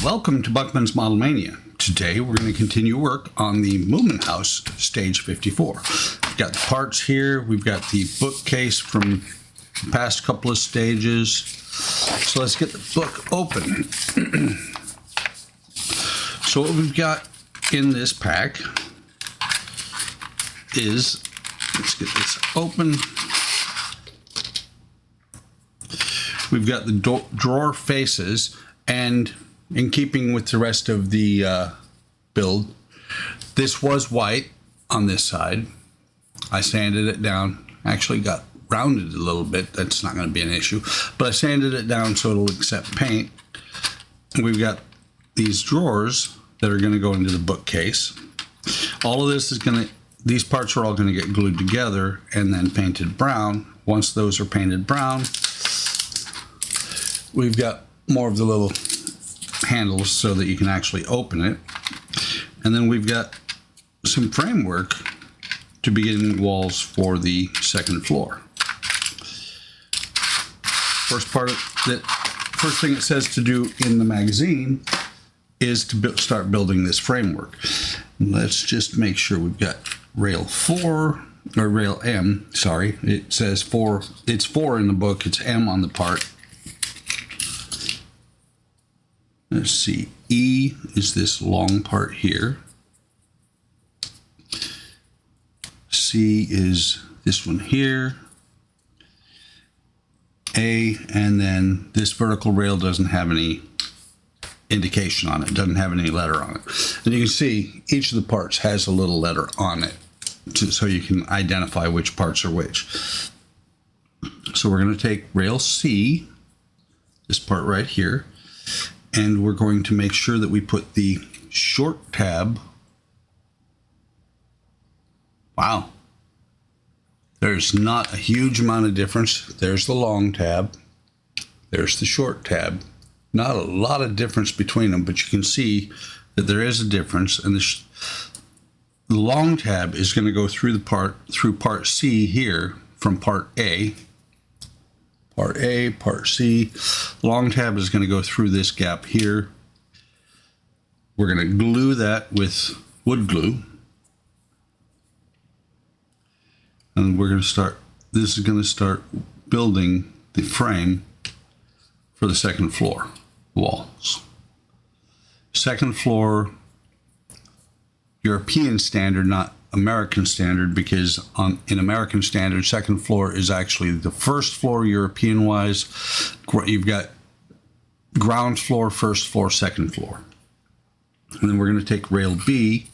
Welcome to Buckman's Model Mania. Today we're going to continue work on the Moomin House, stage 54. We've got the parts here. We've got the bookcase from the past couple of stages. So let's get the book open. So what we've got in this pack is, let's get this open. We've got the drawer faces, and in keeping with the rest of the build, this was white on this side. I sanded it down, actually got rounded a little bit. That's not going to be an issue, but I sanded it down so it'll accept paint. And we've got these drawers that are going to go into the bookcase. All of this is going to, these parts are all going to get glued together and then painted brown. Once those are painted brown, we've got more of the little handles so that you can actually open it. And then we've got some framework to begin walls for the second floor. First thing it says to do in the magazine is to start building this framework. Let's just make sure we've got rail 4 or rail M, sorry. It says 4, it's 4 in the book, it's M on the part. Let's see, E is this long part here. C is this one here. A, and then this vertical rail doesn't have any indication on it, doesn't have any letter on it. And you can see each of the parts has a little letter on it, so you can identify which parts are which. So we're going to take rail C, this part right here, and we're going to make sure that we put the short tab. Wow. There's not a huge amount of difference. There's the long tab. There's the short tab. Not a lot of difference between them, but you can see that there is a difference. And the long tab is going to go through part C here from part A. Part A, part C. Long tab is going to go through this gap here. We're going to glue that with wood glue. And we're going to start, this is going to start building the frame for the second floor walls. Second floor, European standard, not American standard, because in American standard, second floor is actually the first floor European wise. You've got ground floor, first floor, second floor. And then we're going to take rail B.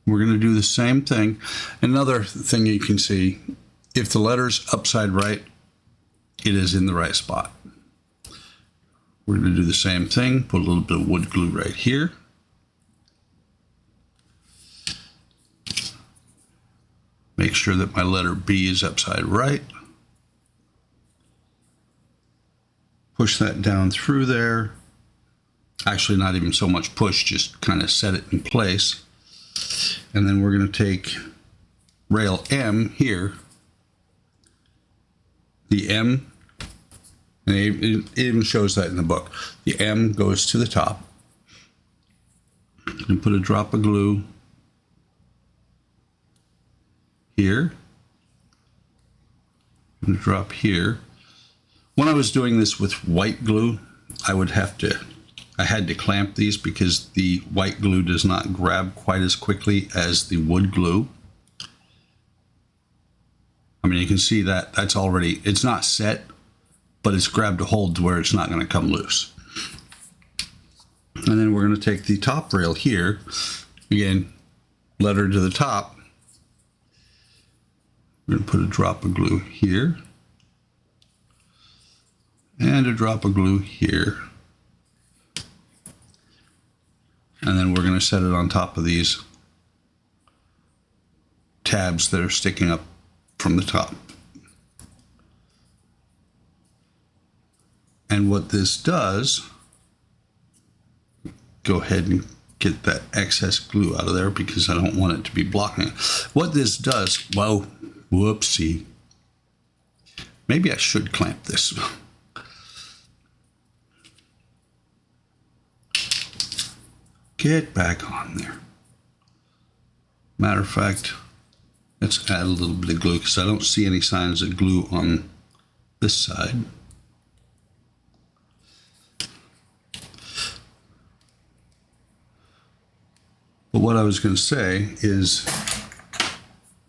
We're going to do the same thing. Another thing you can see, if the letter's upside right, it is in the right spot. We're going to do the same thing, put a little bit of wood glue right here. Make sure that my letter B is upside right. Push that down through there. Actually, not even so much push, just kind of set it in place. And then we're going to take rail M here. The M, and it even shows that in the book. The M goes to the top. And put a drop of glue here, and a drop here. When I was doing this with white glue, I had to clamp these because the white glue does not grab quite as quickly as the wood glue. I mean, you can see that that's already, it's not set, but it's grabbed a hold to where it's not going to come loose. And then we're going to take the top rail here, again, letter to the top. We're going to put a drop of glue here and a drop of glue here. And then we're going to set it on top of these tabs that are sticking up from the top. And what this does, go ahead and get that excess glue out of there because I don't want it to be blocking it. What this does, whoa, whoopsie. Maybe I should clamp this. get back on there. Matter of fact, let's add a little bit of glue because I don't see any signs of glue on this side. But what I was going to say is,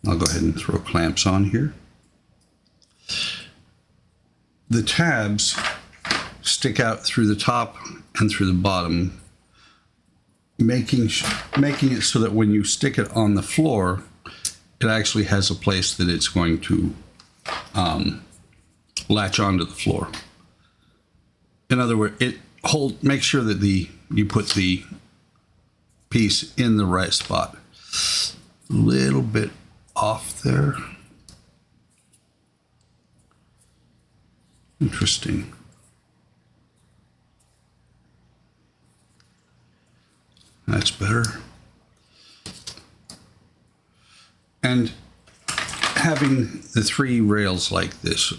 I'll go ahead and throw clamps on here. The tabs stick out through the top and through the bottom, making it so that when you stick it on the floor, it actually has a place that it's going to latch onto the floor. In other words, make sure that you put the piece in the right spot. A little bit off there. Interesting. That's better. And having the 3 rails like this,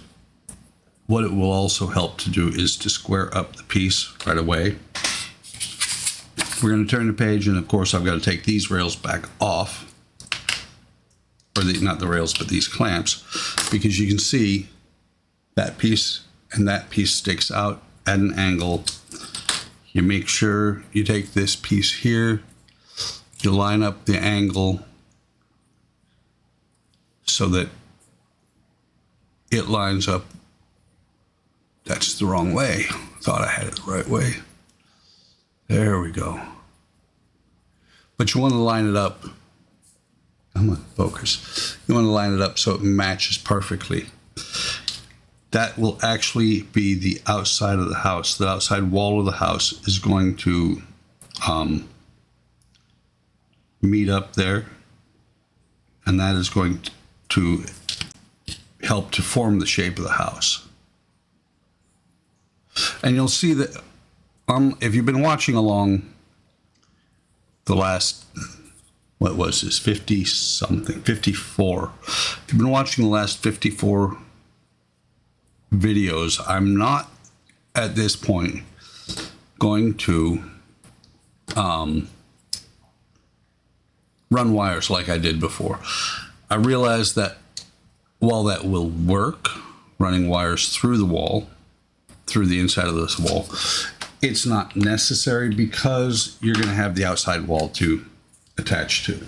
what it will also help to do is to square up the piece right away. We're going to turn the page, and of course I've got to take these rails back off, or not the rails, but these clamps, because you can see that piece and that piece sticks out at an angle. You make sure you take this piece here, you line up the angle so that it lines up. That's the wrong way. Thought I had it the right way. There we go. But you want to line it up. Come on, focus. You want to line it up so it matches perfectly. That will actually be the outside of the house. The outside wall of the house is going to meet up there, and that is going to help to form the shape of the house. And you'll see that if you've been watching along the last, what was this, 50 something, 54. If you've been watching the last 54 videos, I'm not at this point going to run wires like I did before. I realized that while that will work, running wires through the wall, through the inside of this wall, it's not necessary because you're going to have the outside wall to attach to.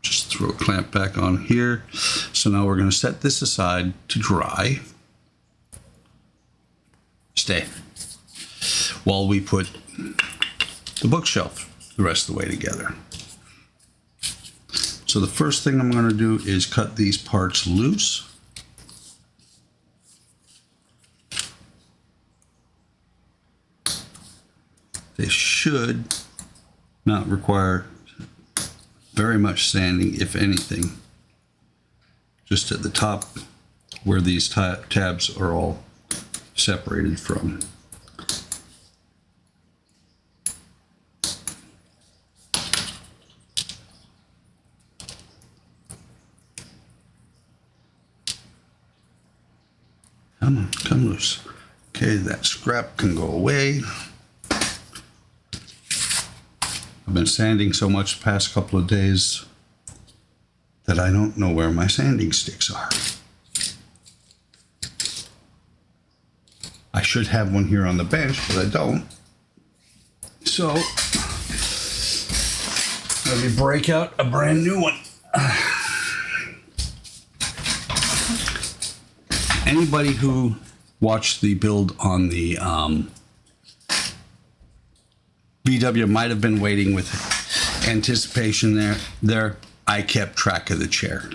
Just throw a clamp back on here. So now we're going to set this aside to dry. Stay. While we put the bookshelf the rest of the way together. So the first thing I'm going to do is cut these parts loose. They should not require very much sanding, if anything. Just at the top where these tabs are all separated from. Come on, come loose. Okay, that scrap can go away. I've been sanding so much the past couple of days that I don't know where my sanding sticks are. I should have one here on the bench, but I don't. So, let me break out a brand new one. Anybody who watched the build on the VW might have been waiting with anticipation there. I kept track of the chair.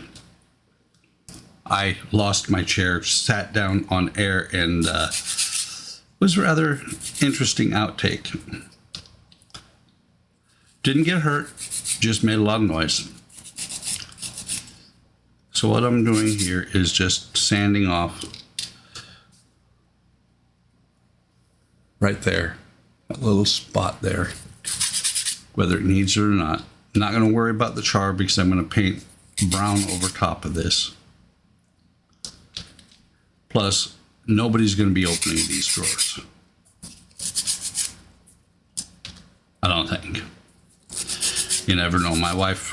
I lost my chair, sat down on air, and was a rather interesting outtake. Didn't get hurt, just made a lot of noise. So what I'm doing here is just sanding off right there, that little spot there, whether it needs it or not. I'm not going to worry about the char because I'm going to paint brown over top of this. Plus, nobody's going to be opening these drawers. I don't think. You never know. My wife,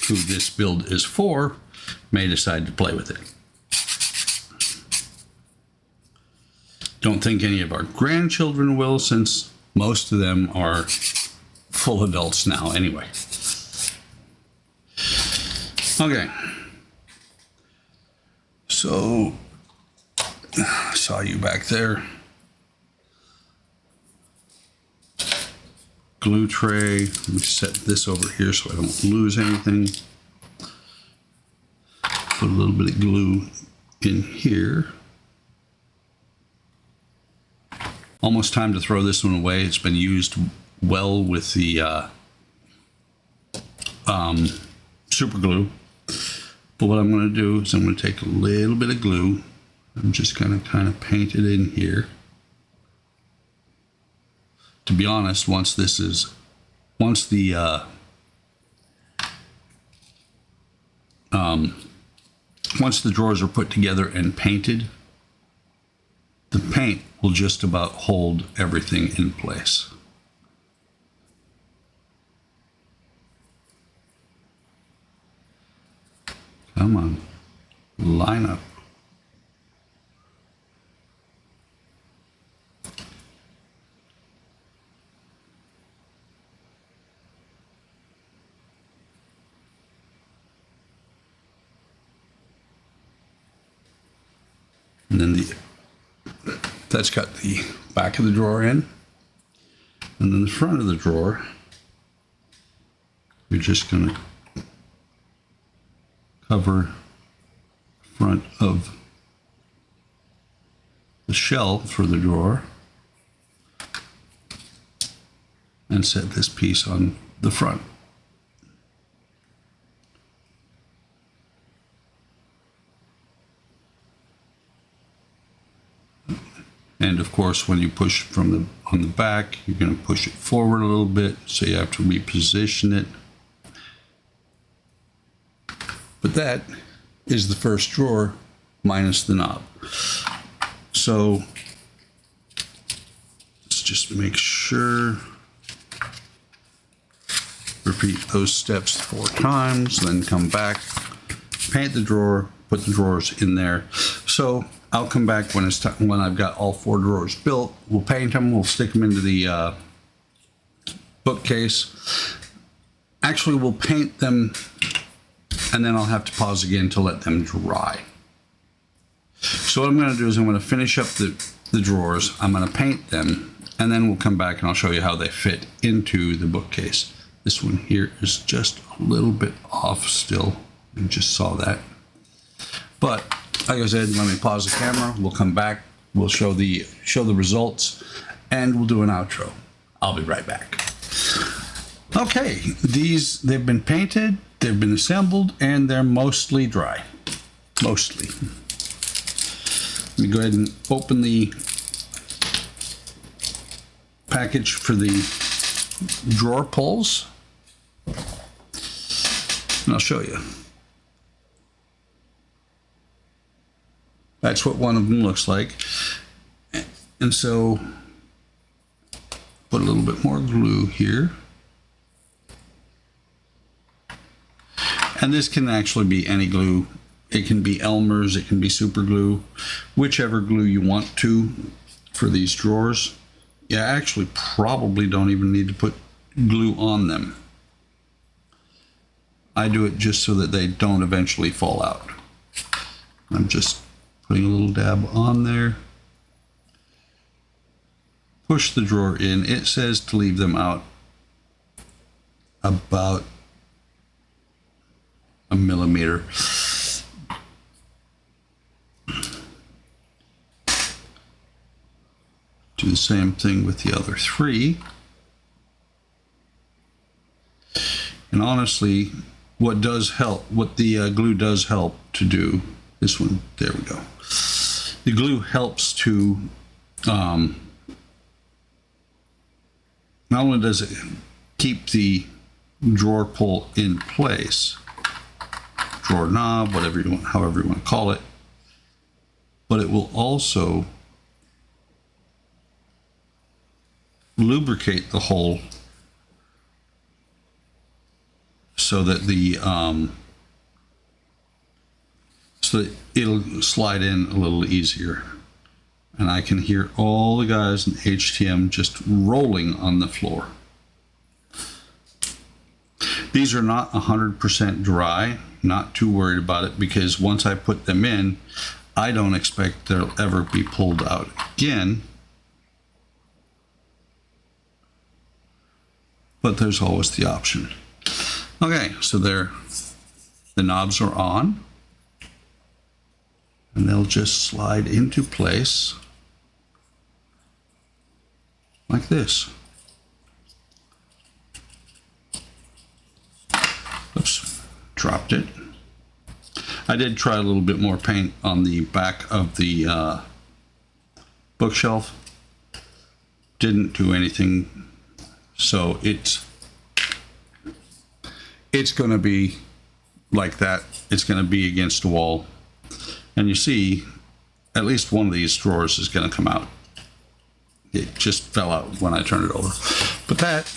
who this build is for, may decide to play with it. Don't think any of our grandchildren will, since most of them are full adults now anyway. Okay. So, I saw you back there. Glue tray. Let me set this over here so I don't lose anything. Put a little bit of glue in here. Almost time to throw this one away. It's been used well with the super glue. But what I'm going to do is I'm going to take a little bit of glue. I'm just going to kind of paint it in here. To be honest, once the drawers are put together and painted, the paint will just about hold everything in place. Come on, line up. And then that's got the back of the drawer in. And then the front of the drawer, we're just going to cover front of the shell for the drawer and set this piece on the front. And of course, when you push from on the back, you're going to push it forward a little bit, so you have to reposition it. But that is the first drawer minus the knob. So let's just make sure. Repeat those steps 4 times, then come back, paint the drawer, put the drawers in there. So I'll come back when it's time, when I've got all 4 drawers built. We'll paint them. We'll stick them into the bookcase. Actually, we'll paint them, and then I'll have to pause again to let them dry. So what I'm going to do is I'm going to finish up the drawers. I'm going to paint them, and then we'll come back and I'll show you how they fit into the bookcase. This one here is just a little bit off still. You just saw that. But like I said, let me pause the camera. We'll come back. We'll show the results, and we'll do an outro. I'll be right back. Okay, they've been painted, they've been assembled, and they're mostly dry. Mostly. Let me go ahead and open the package for the drawer pulls, and I'll show you. That's what one of them looks like. And so put a little bit more glue here. And this can actually be any glue. It can be Elmer's, it can be super glue, whichever glue you want to for these drawers. You actually probably don't even need to put glue on them. I do it just so that they don't eventually fall out. I'm just putting a little dab on there. Push the drawer in. It says to leave them out about a millimeter. Do the same thing with the other 3. And honestly, what does help, what the glue does help to do, this one, there we go. The glue helps to, not only does it keep the drawer pull in place, drawer knob, whatever you want, however you want to call it, but it will also lubricate the whole so that so that it'll slide in a little easier. And I can hear all the guys in HTM just rolling on the floor. These are not 100% dry, not too worried about it, because once I put them in, I don't expect they'll ever be pulled out again. But there's always the option. Okay, so the knobs are on, and they'll just slide into place like this. Oops, dropped it. I did try a little bit more paint on the back of the bookshelf. Didn't do anything, so it's going to be like that. It's going to be against the wall, and you see at least one of these drawers is going to come out. It just fell out when I turned it over, but that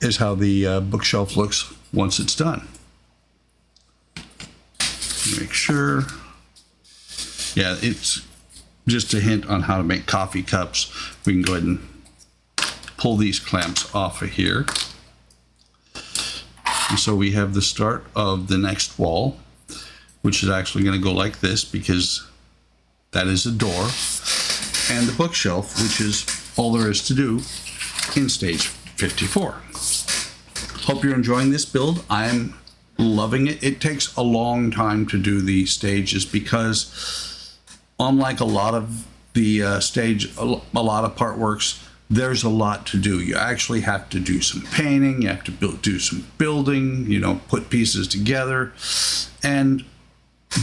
is how the bookshelf looks once it's done. Make sure. Yeah, it's just a hint on how to make coffee cups. We can go ahead and pull these clamps off of here. And so we have the start of the next wall, which is actually going to go like this because that is a door, and the bookshelf, which is all there is to do in stage 54. Hope you're enjoying this build. I'm loving it. It takes a long time to do the stages because unlike a lot of the a lot of part works, there's a lot to do. You actually have to do some painting, you have to do some building, you know, put pieces together. And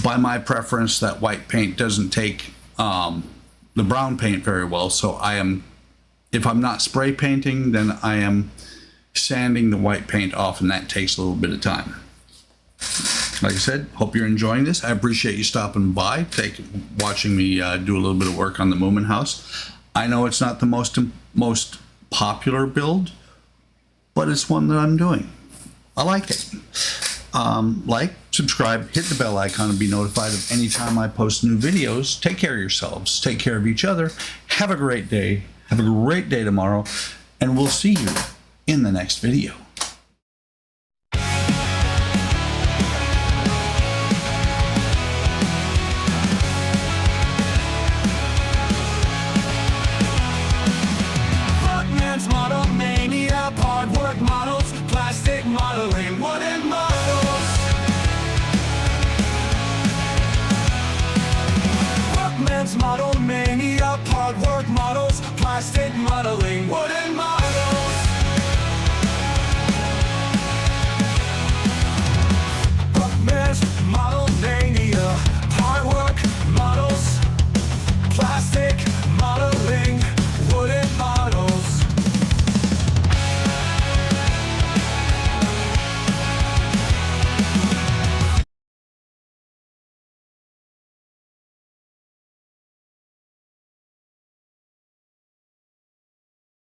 by my preference, that white paint doesn't take the brown paint very well. So if I'm not spray painting, then I am sanding the white paint off, and that takes a little bit of time. Like I said, hope you're enjoying this. I appreciate you stopping by, watching me do a little bit of work on the Moomin house. I know it's not the most popular build, but it's one that I'm doing. I like it. Like, subscribe, hit the bell icon, and be notified of any time I post new videos. Take care of yourselves. Take care of each other. Have a great day. Have a great day tomorrow, and we'll see you in the next video. Buckman's Model Mania, hard work models, plastic modeling, wooden models. Buckman's Model Mania, hard work models, plastic modeling, wooden models.